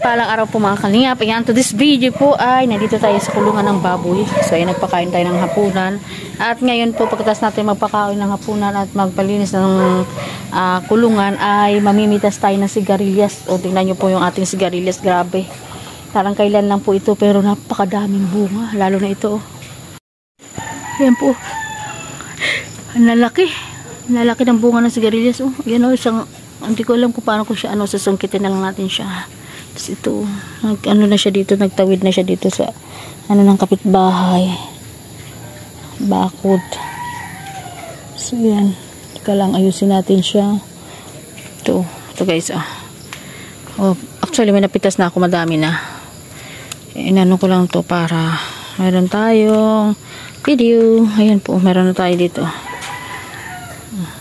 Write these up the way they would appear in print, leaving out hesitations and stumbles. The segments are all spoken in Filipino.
mapagpalang araw po mga kalingap. Ayan, to this video po ay nandito tayo sa kulungan ng baboy. So ayan, nagpakain tayo ng hapunan. At ngayon po pagkatapos natin magpakain ng hapunan at magpalinis ng kulungan ay mamimitas tayo ng sigarilyas. O tingnan nyo po yung ating sigarilyas, grabe. Parang kailan lang po ito pero napakadaming bunga. Lalo na ito. Ayan po. Ang lalaki. Ang lalaki ng bunga ng sigarilyas. Oh, ayan o, isang... Hindi ko alam kung paano ko siya sasungkitin na lang natin siya. Tapos ito, na siya dito, nagtawid na siya dito sa ng kapitbahay. Bakod. So yan. Teka lang, ayusin natin siya. Ito guys, oh, actually may napitas na ako, madami na. Inano ko lang to para meron tayong video. Ayan po, meron na tayo dito.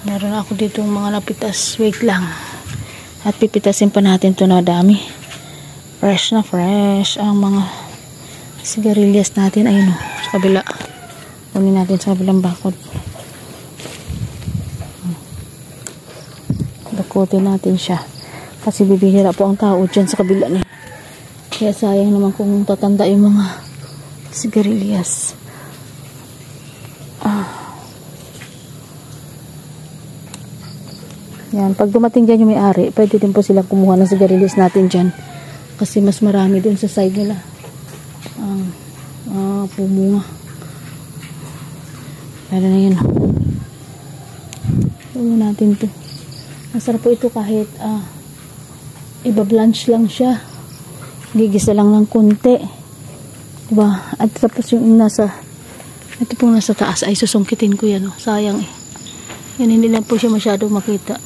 Meron ako dito mga napitas. Wait lang. At pipitasin pa natin ito na dami. Fresh na fresh ang mga sigarilyas natin. Ayun o, sa kabila. Kunin natin sa kabilang bakod. Dakutin natin siya. Kasi bibihira po ang tao dyan sa kabila niya. Kaya sayang naman kung tatanda yung mga sigarilyas. Yan, pag dumating dyan yung may-ari, pwede din po silang kumuha ng sigarilyas natin dyan. Kasi mas marami dun sa side nila. Pumunga. Lalo na yun. Huwag natin to. Masarap po ito kahit iba-blanch lang siya. Gigisa lang ng konti. Diba? At tapos yung ito pong nasa taas ay susungkitin ko yan. Sayang eh. Yan, hindi lang po siya masyado makita.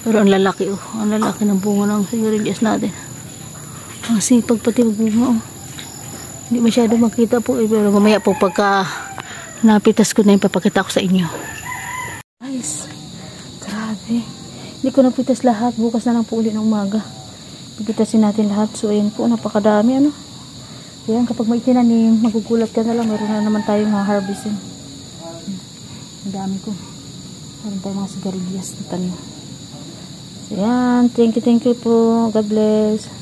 Pero ang lalaki ang lalaki ng bunga ng sigarilyas natin. Ang sipag pati bunga Hindi masyado makita po pero mamaya po pagka napitas ko na yung papakita ko sa inyo. Guys, grabe. Hindi ko napitas lahat. Bukas na lang po ulit ng umaga. Pipitasin natin lahat. So ayan po, napakadami Ayan, kapag may tinanim, magugulat ka na lang. Meron na naman tayong harvesting. Ang dami ko. Meron tayong mga sigarilyas na tanim. Ayan, thank you po. God bless.